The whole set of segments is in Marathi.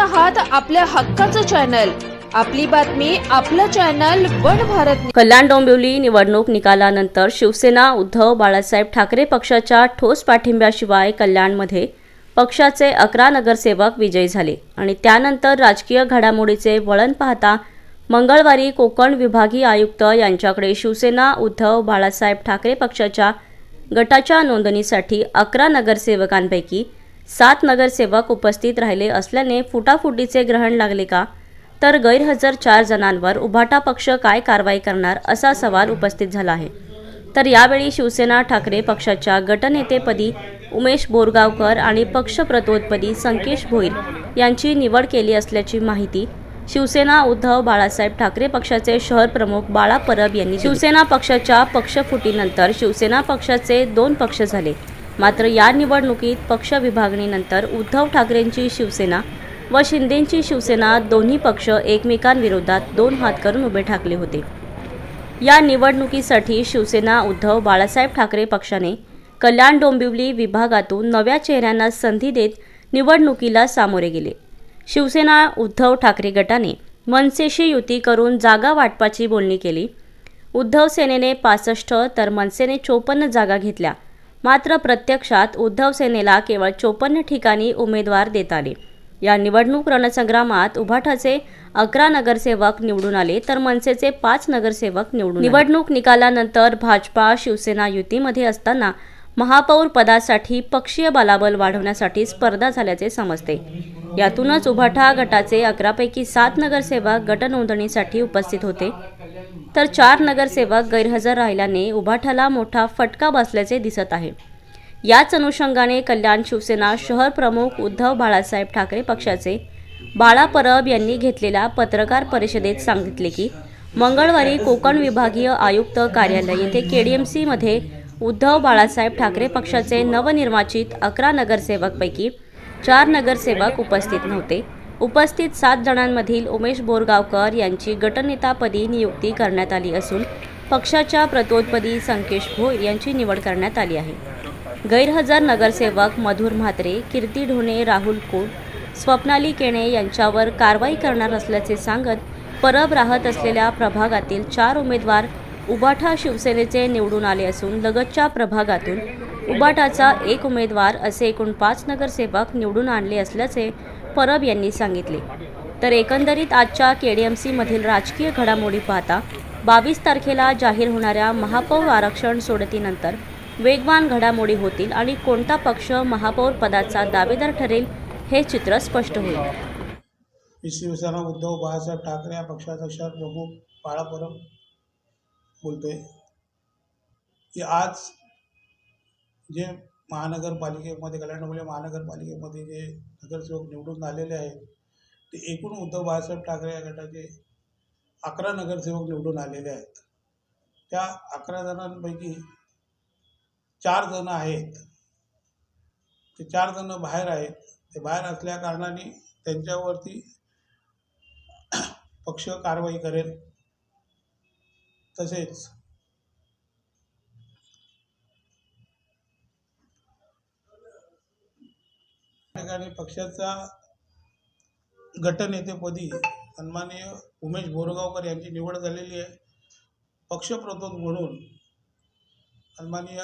आहात आपल्या हक्काचं चॅनल, आपली बातमी आपलं चॅनल वन भारत। कल्याण डोंबिवली निवडणूक निकालानंतर शिवसेना उद्धव बाळासाहेब ठाकरे पक्षाच्या ठोस पाठिंब्याशिवाय कल्याणमध्ये पक्षाचे 11 नगरसेवक विजयी झाले आणि त्यानंतर राजकीय घडामोडीचे वळण पाहता मंगळवारी कोकण विभागीय आयुक्त यांच्याकडे शिवसेना उद्धव बाळासाहेब ठाकरे पक्षाच्या गटाच्या नोंदणीसाठी 11 नगरसेवकांपैकी 7 नगरसेवक उपस्थित राहिले असल्याने फुटाफुटीचे ग्रहण लागले का, तर गैरहजर 4 जणांवर उभाटा पक्ष काय कारवाई करणार असा सवाल उपस्थित झाला आहे। तर यावेळी शिवसेना ठाकरे पक्षाच्या गटनेतेपदी उमेश बोरगावकर आणि पक्षप्रतोदपदी संकेश भोईर यांची निवड केली असल्याची माहिती शिवसेना उद्धव बाळासाहेब ठाकरे पक्षाचे शहर प्रमुख बाळा परब यांनी दिली। शिवसेना पक्षाच्या पक्षफुटीनंतर शिवसेना पक्षाचे 2 पक्ष झाले। मात्र या निवडणुकीत पक्ष विभागणीनंतर उद्धव ठाकरेंची शिवसेना व शिंदेंची शिवसेना दोन्ही पक्ष एकमेकांविरोधात 2 हात करून उभे ठाकले होते। या निवडणुकीसाठी शिवसेना उद्धव बाळासाहेब ठाकरे पक्षाने कल्याण डोंबिवली विभागातून नव्या चेहऱ्यांना संधी देत निवडणुकीला सामोरे गेले। शिवसेना उद्धव ठाकरे गटाने मनसेशी युती करून जागा वाटपाची बोलणी केली। उद्धव सेनेने 65 तर मनसेने 54 जागा घेतल्या। मात्र प्रत्यक्षात उद्धव सेनेला केवळ 54 ठिकाणी उमेदवार देता आले। या निवडणूक रणसंग्रामात उभाटाचे 11 नगरसेवक निवडून आले तर मनसेचे 5 नगरसेवक निवडून निवडणूक निकालानंतर भाजपा शिवसेना युतीमध्ये असताना महापौर पदासाठी पक्षीय बलाबल वाढवण्यासाठी स्पर्धा झाल्याचे समजते। यातूनच उभाटा गटाचे 11 पैकी 7 नगरसेवक गटनोंदणीसाठी उपस्थित होते तर 4 नगरसेवक गैरहजर राहिल्याने उभाटाला मोठा फटका बसल्याचे दिसत आहे। याच अनुषंगाने कल्याण शिवसेना शहर प्रमुख उद्धव बाळासाहेब ठाकरे पक्षाचे बाळा परब यांनी घेतलेल्या पत्रकार परिषदेत सांगितले की मंगळवारी कोकण विभागीय आयुक्त कार्यालय येथे केडीएमसी मध्ये उद्धव बाळासाहेब ठाकरे पक्षाचे नवनिर्वाचित 11 नगरसेवकपैकी 4 नगरसेवक उपस्थित नव्हते। उपस्थित 7 जणांमधील उमेश बोरगावकर यांची गटनेतापदी नियुक्ती करण्यात आली असून पक्षाच्या प्रतोदपदी संकेश भोईर यांची निवड करण्यात आली आहे। गैरहजर नगरसेवक मधुर म्हात्रे, कीर्ती ढोणे, राहुल कोड, स्वप्नाली केणे यांच्यावर कारवाई करणार असल्याचे सांगत परब राहत असलेल्या प्रभागातील 4 उमेदवार उभाटा शिवसेनेचे निवडून आले असून लगतच्या प्रभागातून उभाटाचा 1 उमेदवार असे एकूण 5 नगरसेवक निवडून आणले असल्याचे परब यांनी सांगितले। तर एकंदरीत आजच्या केडीएमसी मधील राजकीय घडामोडी पाहता 22 तारखेला जाहीर होणाऱ्या महापौर आरक्षण सोडतीनंतर वेगवान घडामोडी होतील आणि कोणता पक्ष महापौर पदाचा दावेदार ठरेल हे चित्र स्पष्ट होईल। शिवसेना उद्धव बाळासाहेब ठाकरे या पक्षाचा शहर प्रमुख बाळा परब बोलतोय की आज जे महानगरपालिकेमध्ये कल्याण डोंबिवली महानगरपालिकेमध्ये जे नगरसेवक निवडून आलेले आहेत ते एकूण उद्धव बाळासाहेब ठाकरे या गटाचे 11 नगरसेवक निवडून आलेले आहेत। त्या 11 जणांपैकी 4 जण आहेत ते 4 जण बाहेर आहेत। ते बाहेर असल्या कारणाने त्यांच्यावरती पक्ष कारवाई करेल। तसेच ठिकाणी पक्षाचा गटनेतेपदी सन्माननीय उमेश बोरगावकर यांची निवड झालेली आहे। पक्षप्रतोद म्हणून सन्माननीय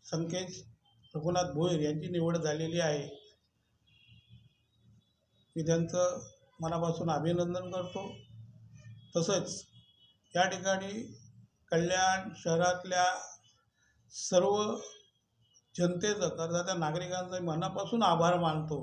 संकेश रघुनाथ भोईर यांची निवड झालेली आहे। मी त्यांचं मनापासून अभिनंदन करतो। तसंच या ठिकाणी कल्याण शहरातल्या सर्व जनतेचं करदात्या नागरिकांचं मनापासून आभार मानतो